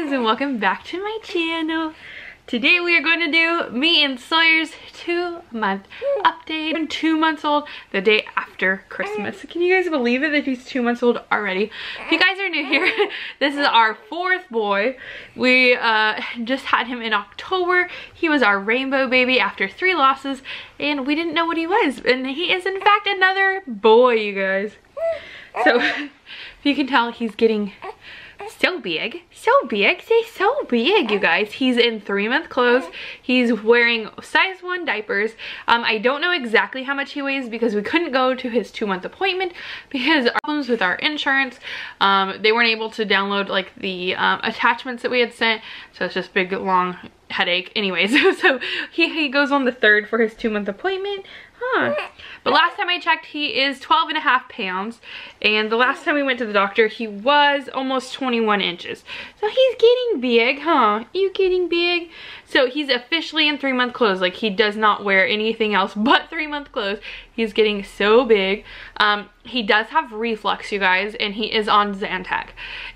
guys, and welcome back to my channel. Today we are going to do me and Sawyer's 2-month update. I'm 2 months old the day after Christmas. Can you guys believe it that he's 2 months old already? If you guys are new here, this is our 4th boy. We just had him in October. He was our rainbow baby after 3 losses, and we didn't know what he was. And he is in fact another boy, you guys. So if you can tell, he's getting so big, say so big, you guys. He's in 3-month clothes. He's wearing size 1 diapers. I don't know exactly how much he weighs because we couldn't go to his 2-month appointment because problems with our insurance. They weren't able to download like the attachments that we had sent, so it's just big long headache. Anyways, so he goes on the 3rd for his 2-month appointment. But last time I checked, he is 12.5 pounds, and the last time we went to the doctor, he was almost 21 inches. So he's getting big, huh? You getting big? So he's officially in 3-month clothes. Like, he does not wear anything else but 3-month clothes. He's getting so big. He does have reflux, you guys, and he is on Zantac,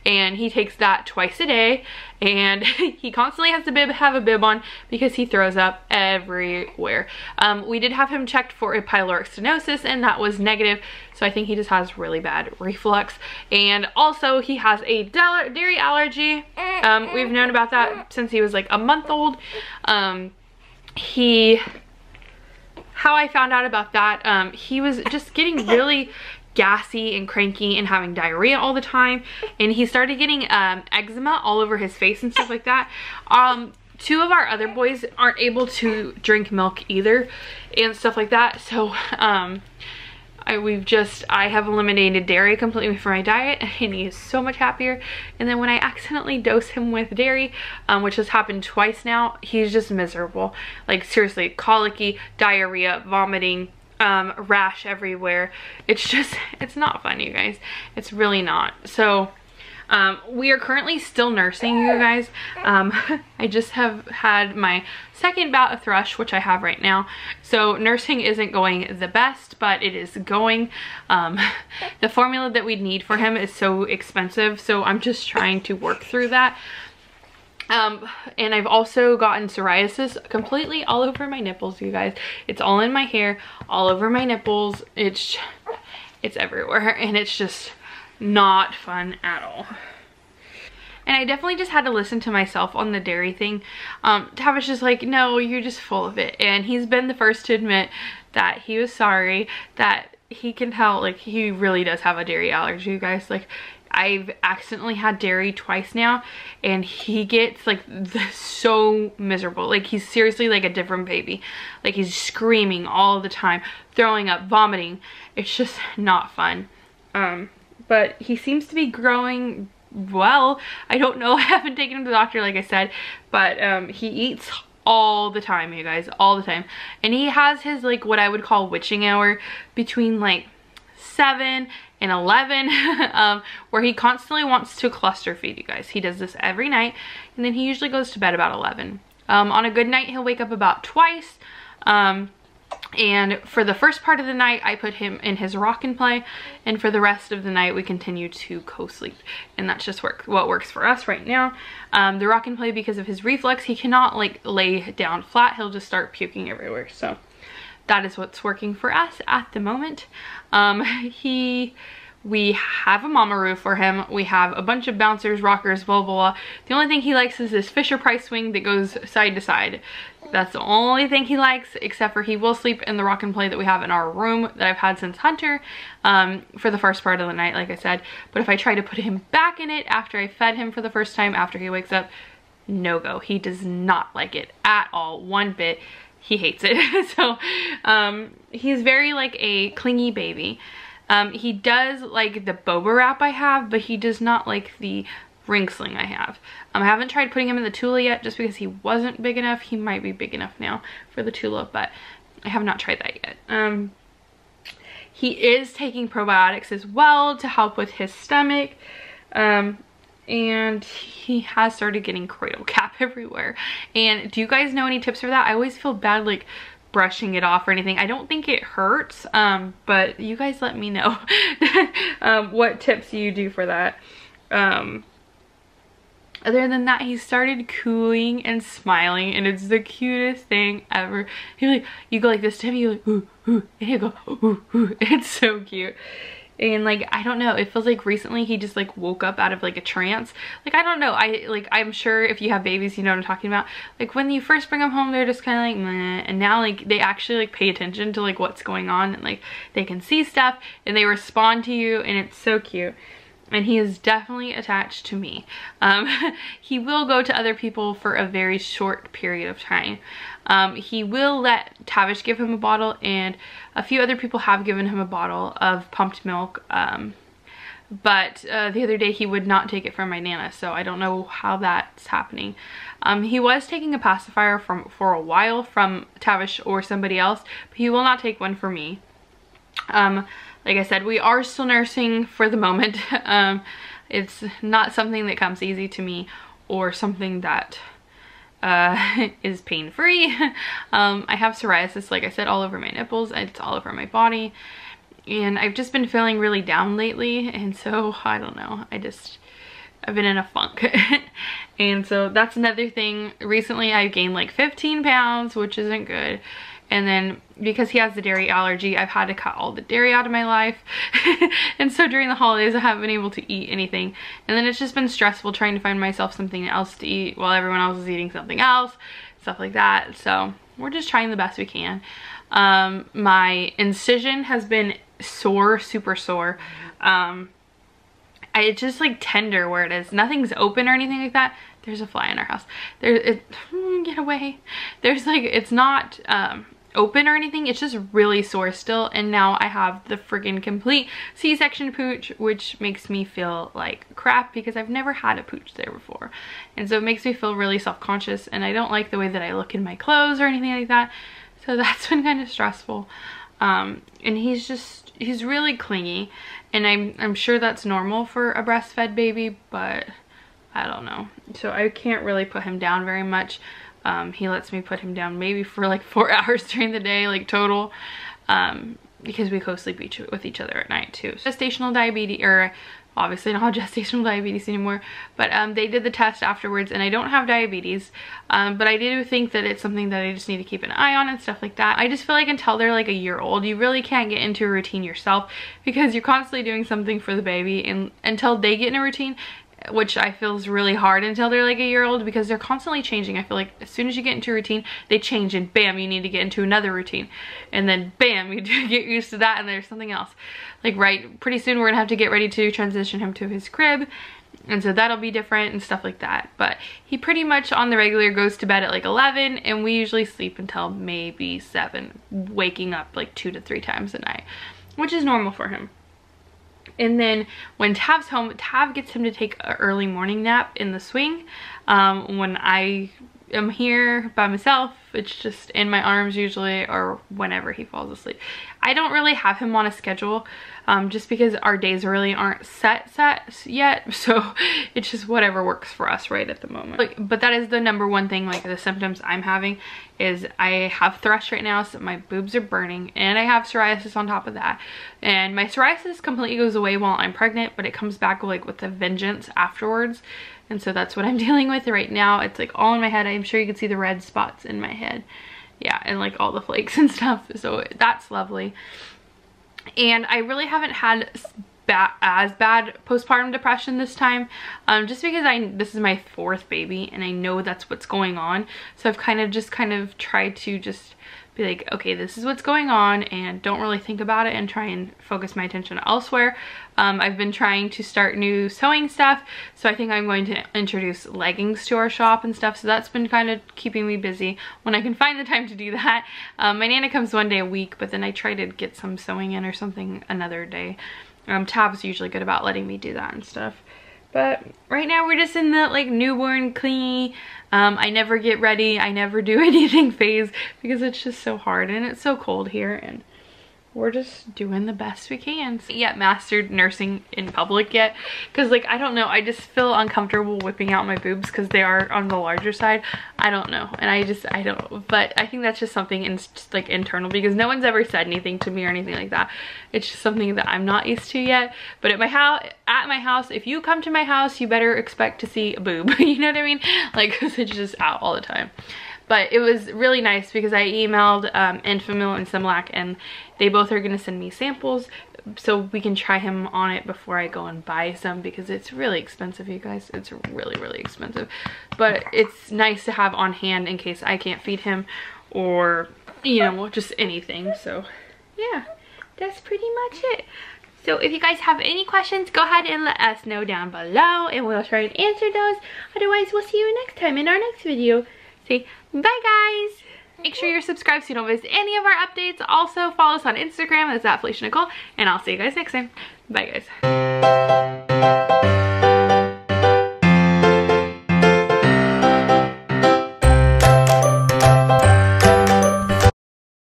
and he takes that twice a day, and he constantly has to have a bib on because he throws up everywhere. We did have him checked for a pyloric stenosis, and that was negative, so I think he just has really bad reflux. And also he has a dairy allergy. We've known about that since he was like a month old. How I found out about that, he was just getting really gassy and cranky and having diarrhea all the time, and he started getting eczema all over his face and stuff like that. 2 of our other boys aren't able to drink milk either and stuff like that, so I have eliminated dairy completely from my diet, and he is so much happier. And then when I accidentally dose him with dairy, which has happened twice now, he's just miserable. Like, seriously, colicky, diarrhea, vomiting, rash everywhere. It's not fun, you guys. It's really not. So we are currently still nursing, you guys. I just have had my 2nd bout of thrush, which I have right now. So nursing isn't going the best, but it is going. The formula that we need for him is so expensive, so I'm just trying to work through that. And I've also gotten psoriasis completely all over my nipples, you guys. It's all in my hair, all over my nipples. It's everywhere, and it's just not fun at all. And I definitely just had to listen to myself on the dairy thing. Tavish is like, no, you're just full of it. And he's been the first to admit that he was sorry, that he can tell, like, he really does have a dairy allergy, you guys. Like, I've accidentally had dairy twice now, and he gets like so miserable. Like, he's seriously like a different baby. Like, he's screaming all the time, throwing up, vomiting. It's just not fun. But he seems to be growing well. I don't know. I haven't taken him to the doctor, like I said, but he eats all the time, you guys, all the time. And he has his, like, what I would call witching hour between like 7 and 11, where he constantly wants to cluster feed, you guys. He does this every night, and then he usually goes to bed about 11. On a good night, he'll wake up about twice. And for the first part of the night, I put him in his rock and play, and for the rest of the night, we continue to co-sleep, and that's just what works for us right now. The rock and play, because of his reflux, he cannot like lay down flat. He'll just start puking everywhere. So that is what's working for us at the moment. We have a Mamaroo for him. We have a bunch of bouncers, rockers, blah, blah, blah. The only thing he likes is this Fisher-Price swing that goes side to side. That's the only thing he likes, except for he will sleep in the rock and play that we have in our room that I've had since Hunter, for the first part of the night, like I said. But if I try to put him back in it after I fed him for the first time, after he wakes up, no go. He does not like it at all, one bit. He hates it. So he's very like a clingy baby. He does like the boba wrap I have, but he does not like the ring sling I have. I haven't tried putting him in the Tula yet, just because he wasn't big enough. He might be big enough now for the Tula, but I have not tried that yet. He is taking probiotics as well to help with his stomach. And he has started getting choroidal cap everywhere. And do you guys know any tips for that? I always feel bad like brushing it off or anything. I don't think it hurts, but you guys let me know what tips you do for that. Other than that, he started cooing and smiling, and it's the cutest thing ever. He like, you go like this to him, you like, ooh, ooh, and he'll go, ooh, ooh. It's so cute. And like, I don't know, it feels like recently he just like woke up out of like a trance. Like, I don't know, I'm sure if you have babies, you know what I'm talking about. Like, when you first bring them home, they're just kind of like, meh. And now like they actually like pay attention to like what's going on, and like they can see stuff and they respond to you, and it's so cute. And he is definitely attached to me. He will go to other people for a very short period of time. He will let Tavish give him a bottle, and a few other people have given him a bottle of pumped milk. But the other day he would not take it from my Nana, so I don't know how that's happening. He was taking a pacifier for a while from Tavish or somebody else, but he will not take one for me. Like I said, we are still nursing for the moment. It's not something that comes easy to me, or something that is pain-free. I have psoriasis, like I said, all over my nipples, and it's all over my body. And I've just been feeling really down lately, and so, I don't know, I've been in a funk. And so that's another thing. Recently I've gained like 15 pounds, which isn't good. And then because he has the dairy allergy, I've had to cut all the dairy out of my life. And so during the holidays, I haven't been able to eat anything. And then it's just been stressful trying to find myself something else to eat while everyone else is eating something else, stuff like that. So we're just trying the best we can. My incision has been sore, super sore. It's just like tender where it is. Nothing's open or anything like that. There's a fly in our house. Get away. There's like, it's not open or anything. It's just really sore still. And now I have the friggin' complete C-section pooch, which makes me feel like crap because I've never had a pooch there before. And so it makes me feel really self-conscious, and I don't like the way that I look in my clothes or anything like that. So that's been kind of stressful. And he's really clingy, and I'm sure that's normal for a breastfed baby, but I don't know. So I can't really put him down very much. He lets me put him down maybe for like 4 hours during the day, like total, because we co-sleep with each other at night too. Gestational diabetes, or obviously not gestational diabetes anymore, but they did the test afterwards, and I don't have diabetes, but I do think that it's something that I just need to keep an eye on and stuff like that. I just feel like until they're like a year old, you really can't get into a routine yourself, because you're constantly doing something for the baby, and until they get in a routine, which I feel is really hard until they're like a year old, because they're constantly changing. I feel like as soon as you get into a routine, they change, and bam, you need to get into another routine, and then bam, you do get used to that, and there's something else. Like, right, pretty soon we're gonna have to get ready to transition him to his crib, and so that'll be different and stuff like that. But he pretty much on the regular goes to bed at like 11, and we usually sleep until maybe 7, waking up like 2 to 3 times a night, which is normal for him. And then when Tav's home, Tav gets him to take an early morning nap in the swing. When I am here by myself, it's just in my arms usually, or whenever he falls asleep. I don't really have him on a schedule, just because our days really aren't set yet, so it's just whatever works for us right at the moment. But that is the #1 thing, like the symptoms I'm having is I have thrush right now, so my boobs are burning, and I have psoriasis on top of that. And my psoriasis completely goes away while I'm pregnant, but it comes back like with a vengeance afterwards. And so that's what I'm dealing with right now. It's like all in my head. I'm sure you can see the red spots in my head. Yeah, and like all the flakes and stuff. So that's lovely. And I really haven't had as bad postpartum depression this time, just because this is my 4th baby, and I know that's what's going on. So I've kind of tried to just be like, okay, this is what's going on, and don't really think about it and try and focus my attention elsewhere. I've been trying to start new sewing stuff, so I think I'm going to introduce leggings to our shop and stuff, so that's been kind of keeping me busy when I can find the time to do that. My Nana comes 1 day a week, but then I try to get some sewing in or something another day. Tav's usually good about letting me do that and stuff. But right now we're just in the like newborn clingy, I never get ready, I never do anything phase, because it's just so hard and it's so cold here, and we're just doing the best we can. Yet mastered nursing in public yet, because like I don't know, I just feel uncomfortable whipping out my boobs because they are on the larger side. I don't know, and I don't, but I think that's just something like internal, because no one's ever said anything to me or anything like that. It's just something that I'm not used to yet. But at my house, if you come to my house, you better expect to see a boob. You know what I mean? Like, because it's just out all the time. But it was really nice because I emailed Enfamil and Similac, and they both are going to send me samples so we can try him on it before I go and buy some, because it's really expensive, you guys. It's really, really expensive. But it's nice to have on hand in case I can't feed him, or, you know, just anything. So, yeah, that's pretty much it. So if you guys have any questions, go ahead and let us know down below, and we'll try and answer those. Otherwise, we'll see you next time in our next video. Say bye, guys. Make sure you're subscribed so you don't miss any of our updates. Also follow us on Instagram, that's @Felicianicholle, and I'll see you guys next time. Bye, guys.